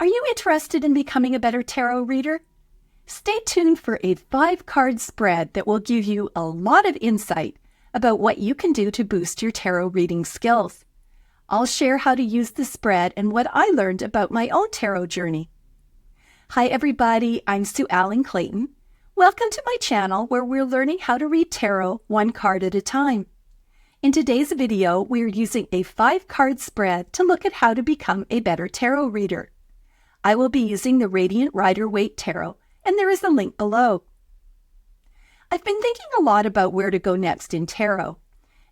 Are you interested in becoming a better tarot reader? Stay tuned for a 5-card spread that will give you a lot of insight about what you can do to boost your tarot reading skills. I'll share how to use the spread and what I learned about my own tarot journey. Hi everybody, I'm Sue Allen Clayton. Welcome to my channel where we're learning how to read tarot one card at a time. In today's video, we're using a 5-card spread to look at how to become a better tarot reader. I will be using the Radiant Rider-Waite Tarot, and there is a link below. I've been thinking a lot about where to go next in tarot.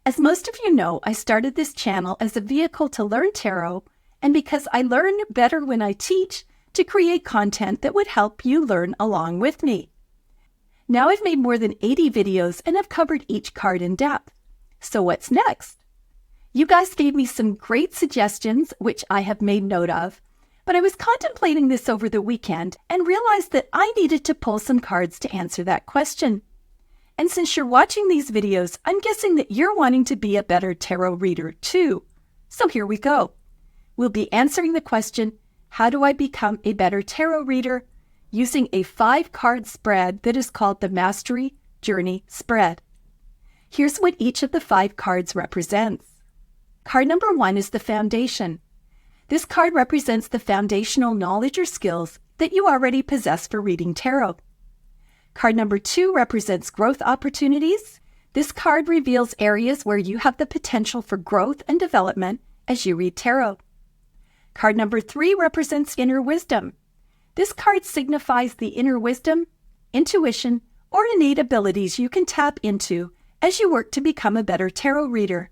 As most of you know, I started this channel as a vehicle to learn tarot, and because I learn better when I teach, to create content that would help you learn along with me. Now I've made more than 80 videos and have covered each card in depth. So what's next? You guys gave me some great suggestions, which I have made note of, but I was contemplating this over the weekend and realized that I needed to pull some cards to answer that question. And since you're watching these videos, I'm guessing that you're wanting to be a better tarot reader too. So here we go. We'll be answering the question, how do I become a better tarot reader? Using a 5-card spread that is called the Mastery Journey Spread. Here's what each of the 5 cards represents. Card number 1 is the Foundation. This card represents the foundational knowledge or skills that you already possess for reading tarot. Card number 2 represents growth opportunities. This card reveals areas where you have the potential for growth and development as you read tarot. Card number 3 represents inner wisdom. This card signifies the inner wisdom, intuition, or innate abilities you can tap into as you work to become a better tarot reader.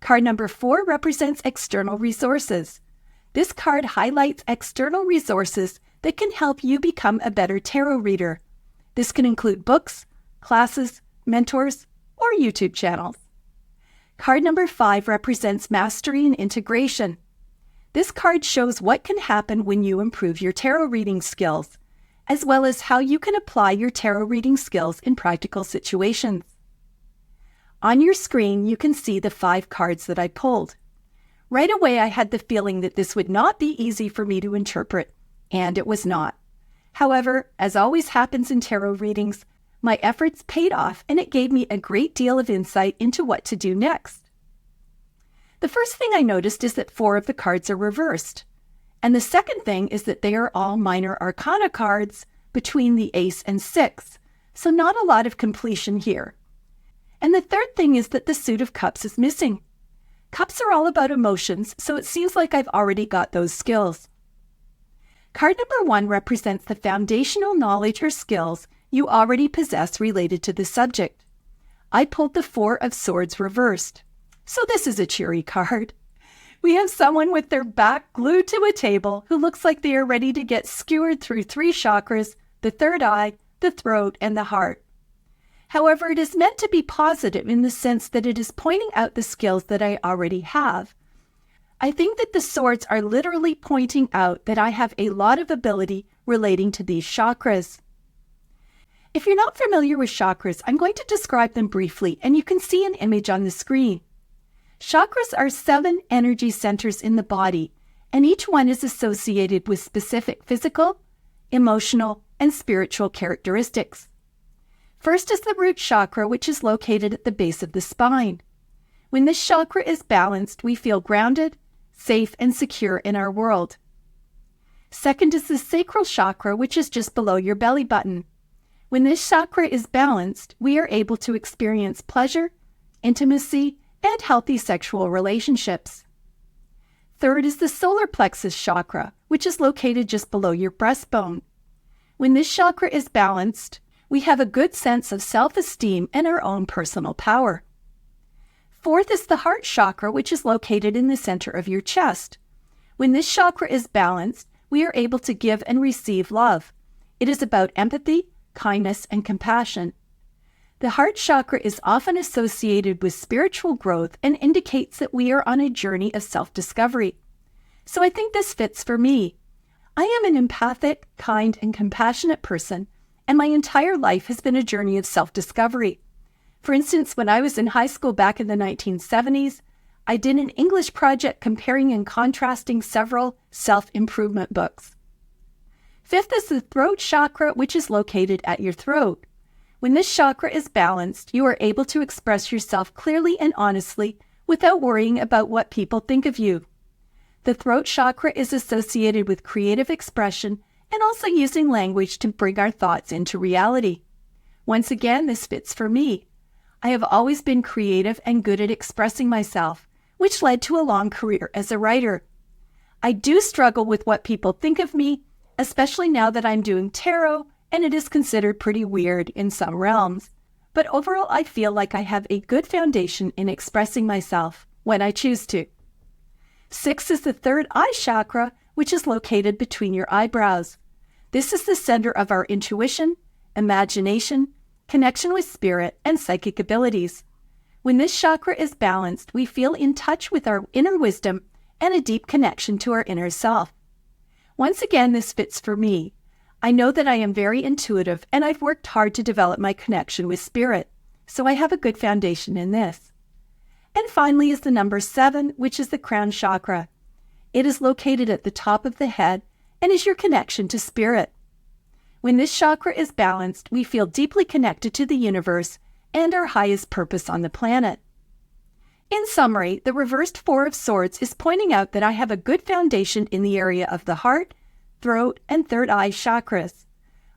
Card number 4 represents external resources. This card highlights external resources that can help you become a better tarot reader. This can include books, classes, mentors, or YouTube channels. Card number 5 represents mastery and integration. This card shows what can happen when you improve your tarot reading skills, as well as how you can apply your tarot reading skills in practical situations. On your screen, you can see the 5 cards that I pulled. Right away, I had the feeling that this would not be easy for me to interpret, and it was not. However, as always happens in tarot readings, my efforts paid off and it gave me a great deal of insight into what to do next. The first thing I noticed is that 4 of the cards are reversed. And the second thing is that they are all minor arcana cards between the Ace and 6, so not a lot of completion here. And the third thing is that the Suit of Cups is missing. Cups are all about emotions, so it seems like I've already got those skills. Card number 1 represents the foundational knowledge or skills you already possess related to the subject. I pulled the 4 of Swords reversed. So this is a cheery card. We have someone with their back glued to a table who looks like they are ready to get skewered through 3 chakras, the third eye, the throat, and the heart. However, it is meant to be positive in the sense that it is pointing out the skills that I already have. I think that the swords are literally pointing out that I have a lot of ability relating to these chakras. If you're not familiar with chakras, I'm going to describe them briefly, and you can see an image on the screen. Chakras are 7 energy centers in the body, and each one is associated with specific physical, emotional, and spiritual characteristics. First is the root chakra, which is located at the base of the spine. When this chakra is balanced, we feel grounded, safe, and secure in our world. Second is the sacral chakra, which is just below your belly button. When this chakra is balanced, we are able to experience pleasure, intimacy, and healthy sexual relationships. Third is the solar plexus chakra, which is located just below your breastbone. When this chakra is balanced, we have a good sense of self-esteem and our own personal power. Fourth is the heart chakra, which is located in the center of your chest. When this chakra is balanced, we are able to give and receive love. It is about empathy, kindness, and compassion. The heart chakra is often associated with spiritual growth and indicates that we are on a journey of self-discovery. So I think this fits for me. I am an empathic, kind, and compassionate person, and my entire life has been a journey of self-discovery. For instance, when I was in high school back in the 1970s, I did an English project comparing and contrasting several self-improvement books. Fifth is the throat chakra, which is located at your throat. When this chakra is balanced, you are able to express yourself clearly and honestly without worrying about what people think of you. The throat chakra is associated with creative expression and also using language to bring our thoughts into reality. Once again, this fits for me. I have always been creative and good at expressing myself, which led to a long career as a writer. I do struggle with what people think of me, especially now that I'm doing tarot, and it is considered pretty weird in some realms. But overall, I feel like I have a good foundation in expressing myself when I choose to. 6 is the third eye chakra, which is located between your eyebrows. This is the center of our intuition, imagination, connection with spirit, and psychic abilities. When this chakra is balanced, we feel in touch with our inner wisdom and a deep connection to our inner self. Once again, this fits for me. I know that I am very intuitive and I've worked hard to develop my connection with spirit, so I have a good foundation in this. And finally is the number 7, which is the crown chakra. It is located at the top of the head and is your connection to spirit. When this chakra is balanced, we feel deeply connected to the universe and our highest purpose on the planet. In summary, the reversed 4 of Swords is pointing out that I have a good foundation in the area of the heart, throat, and third eye chakras.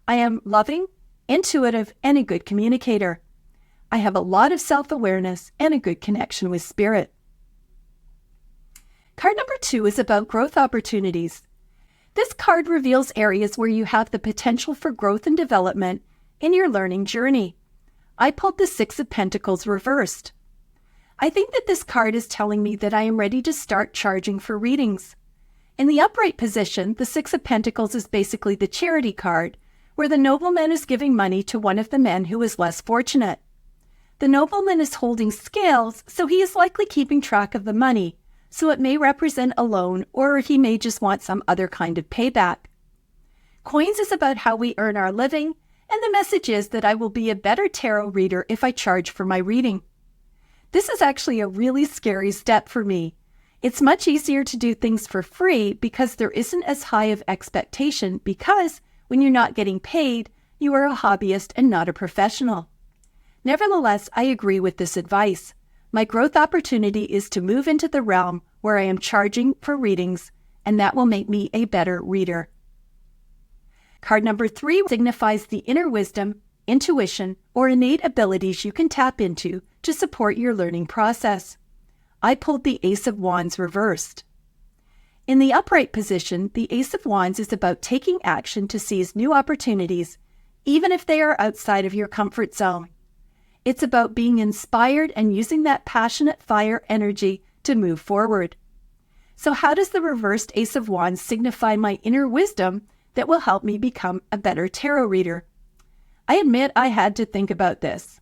I am loving, intuitive, and a good communicator. I have a lot of self-awareness and a good connection with spirit. Card number 2 is about growth opportunities. This card reveals areas where you have the potential for growth and development in your learning journey. I pulled the 6 of Pentacles reversed. I think that this card is telling me that I am ready to start charging for readings. In the upright position, the 6 of Pentacles is basically the charity card, where the nobleman is giving money to one of the men who is less fortunate. The nobleman is holding scales, so he is likely keeping track of the money, so it may represent a loan or he may just want some other kind of payback. Coins is about how we earn our living, and the message is that I will be a better tarot reader if I charge for my reading. This is actually a really scary step for me. It's much easier to do things for free because there isn't as high of expectation because when you're not getting paid, you are a hobbyist and not a professional. Nevertheless, I agree with this advice. My growth opportunity is to move into the realm where I am charging for readings, and that will make me a better reader. Card number 3 signifies the inner wisdom, intuition, or innate abilities you can tap into to support your learning process. I pulled the Ace of Wands reversed. In the upright position, the Ace of Wands is about taking action to seize new opportunities, even if they are outside of your comfort zone. It's about being inspired and using that passionate fire energy to move forward. So how does the reversed Ace of Wands signify my inner wisdom that will help me become a better tarot reader? I admit I had to think about this.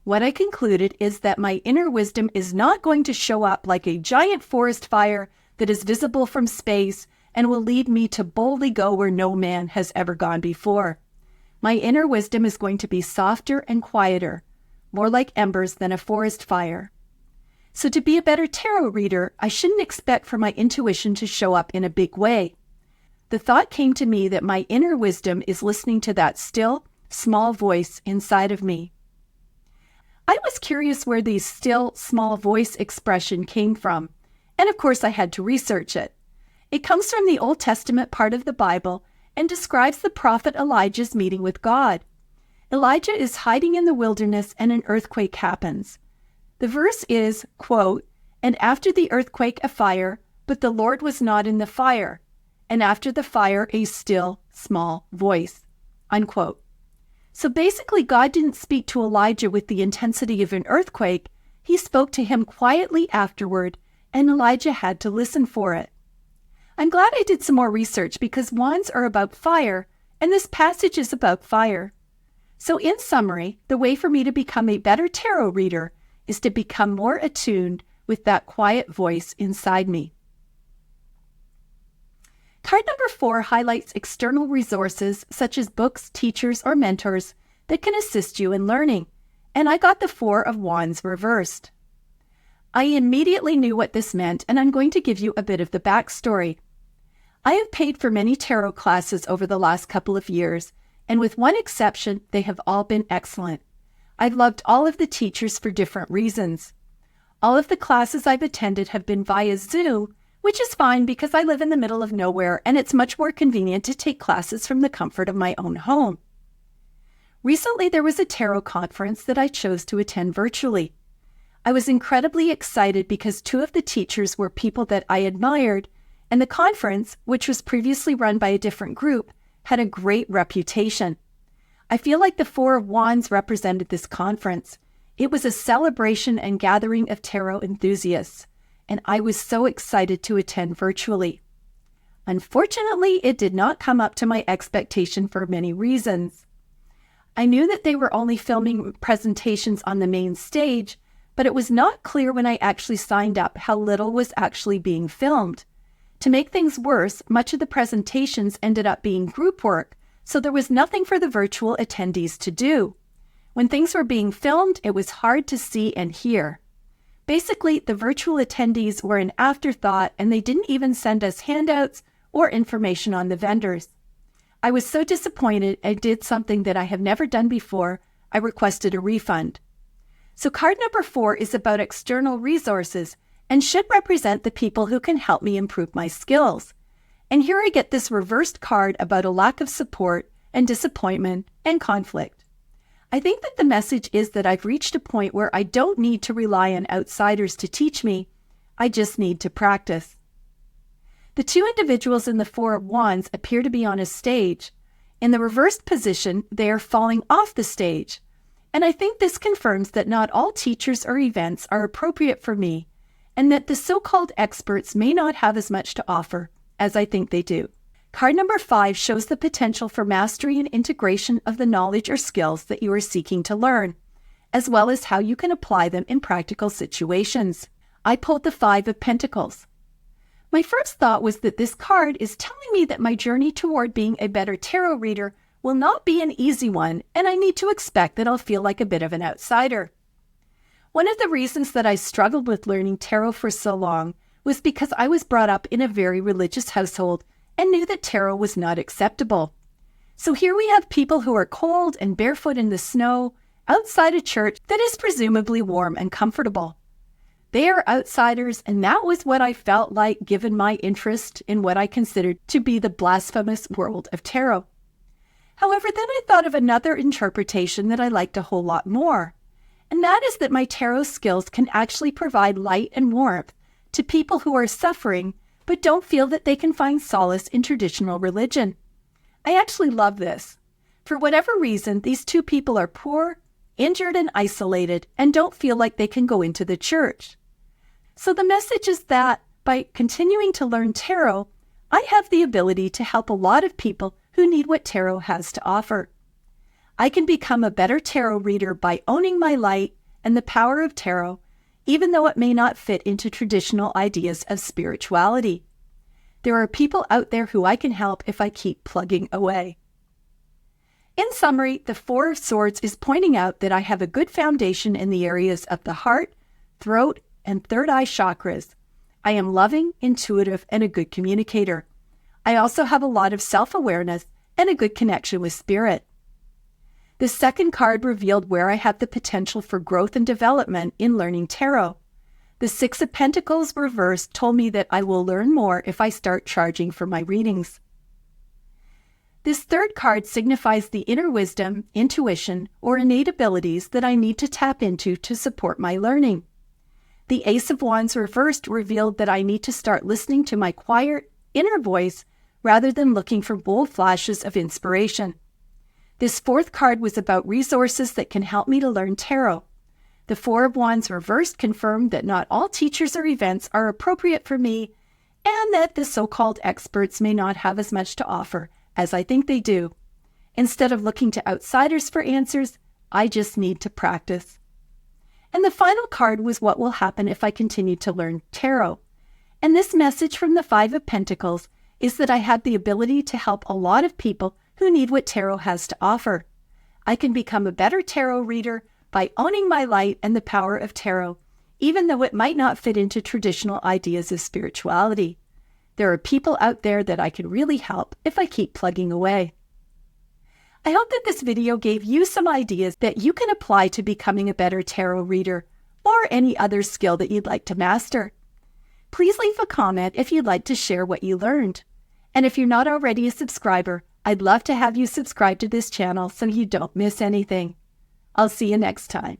What I concluded is that my inner wisdom is not going to show up like a giant forest fire that is visible from space and will lead me to boldly go where no man has ever gone before. My inner wisdom is going to be softer and quieter, more like embers than a forest fire. So to be a better tarot reader, I shouldn't expect for my intuition to show up in a big way. The thought came to me that my inner wisdom is listening to that still, small voice inside of me. I was curious where the still, small voice expression came from, and of course I had to research it. It comes from the Old Testament part of the Bible and describes the prophet Elijah's meeting with God. Elijah is hiding in the wilderness and an earthquake happens. The verse is, quote, "And after the earthquake a fire, but the Lord was not in the fire. And after the fire a still, small voice," unquote. So basically God didn't speak to Elijah with the intensity of an earthquake. He spoke to him quietly afterward, and Elijah had to listen for it. I'm glad I did some more research because wands are about fire, and this passage is about fire. So in summary, the way for me to become a better tarot reader is to become more attuned with that quiet voice inside me. Card number 4 highlights external resources such as books, teachers, or mentors that can assist you in learning, and I got the 4 of Wands reversed. I immediately knew what this meant, and I'm going to give you a bit of the backstory. I have paid for many tarot classes over the last couple of years, and with one exception, they have all been excellent. I've loved all of the teachers for different reasons. All of the classes I've attended have been via Zoom, which is fine because I live in the middle of nowhere and it's much more convenient to take classes from the comfort of my own home. Recently, there was a tarot conference that I chose to attend virtually. I was incredibly excited because two of the teachers were people that I admired, and the conference, which was previously run by a different group, had a great reputation. I feel like the Four of Wands represented this conference. It was a celebration and gathering of tarot enthusiasts, and I was so excited to attend virtually. Unfortunately, it did not come up to my expectation for many reasons. I knew that they were only filming presentations on the main stage, but it was not clear when I actually signed up how little was actually being filmed. To make things worse, much of the presentations ended up being group work, so there was nothing for the virtual attendees to do. When things were being filmed, it was hard to see and hear. Basically, the virtual attendees were an afterthought, and they didn't even send us handouts or information on the vendors. I was so disappointed and did something that I have never done before. I requested a refund. So card number 4 is about external resources and should represent the people who can help me improve my skills. And here I get this reversed card about a lack of support and disappointment and conflict. I think that the message is that I've reached a point where I don't need to rely on outsiders to teach me. I just need to practice. The two individuals in the Four of Wands appear to be on a stage. In the reversed position, they are falling off the stage. And I think this confirms that not all teachers or events are appropriate for me, and that the so-called experts may not have as much to offer as I think they do. Card number 5 shows the potential for mastery and integration of the knowledge or skills that you are seeking to learn, as well as how you can apply them in practical situations. I pulled the 5 of Pentacles. My first thought was that this card is telling me that my journey toward being a better tarot reader will not be an easy one, and I need to expect that I'll feel like a bit of an outsider. One of the reasons that I struggled with learning tarot for so long was because I was brought up in a very religious household and knew that tarot was not acceptable. So here we have people who are cold and barefoot in the snow outside a church that is presumably warm and comfortable. They are outsiders, and that was what I felt like given my interest in what I considered to be the blasphemous world of tarot. However, then I thought of another interpretation that I liked a whole lot more, and that is that my tarot skills can actually provide light and warmth to people who are suffering but don't feel that they can find solace in traditional religion. I actually love this. For whatever reason, these two people are poor, injured, and isolated, and don't feel like they can go into the church. So the message is that by continuing to learn tarot, I have the ability to help a lot of people who need what tarot has to offer. I can become a better tarot reader by owning my light and the power of tarot, even though it may not fit into traditional ideas of spirituality. There are people out there who I can help if I keep plugging away. In summary, the Four of Swords is pointing out that I have a good foundation in the areas of the heart, throat, and third eye chakras. I am loving, intuitive, and a good communicator. I also have a lot of self-awareness and a good connection with spirit. The second card revealed where I have the potential for growth and development in learning tarot. The Six of Pentacles reversed told me that I will learn more if I start charging for my readings. This third card signifies the inner wisdom, intuition, or innate abilities that I need to tap into to support my learning. The Ace of Wands reversed revealed that I need to start listening to my quiet, inner voice rather than looking for bold flashes of inspiration. This fourth card was about resources that can help me to learn tarot. The Four of Wands reversed confirmed that not all teachers or events are appropriate for me, and that the so-called experts may not have as much to offer as I think they do. Instead of looking to outsiders for answers, I just need to practice. And the final card was what will happen if I continue to learn tarot. And this message from the Five of Pentacles is that I have the ability to help a lot of people who need what tarot has to offer. I can become a better tarot reader by owning my light and the power of tarot, even though it might not fit into traditional ideas of spirituality. There are people out there that I can really help if I keep plugging away. I hope that this video gave you some ideas that you can apply to becoming a better tarot reader or any other skill that you'd like to master. Please leave a comment if you'd like to share what you learned. And if you're not already a subscriber, I'd love to have you subscribe to this channel so you don't miss anything. I'll see you next time.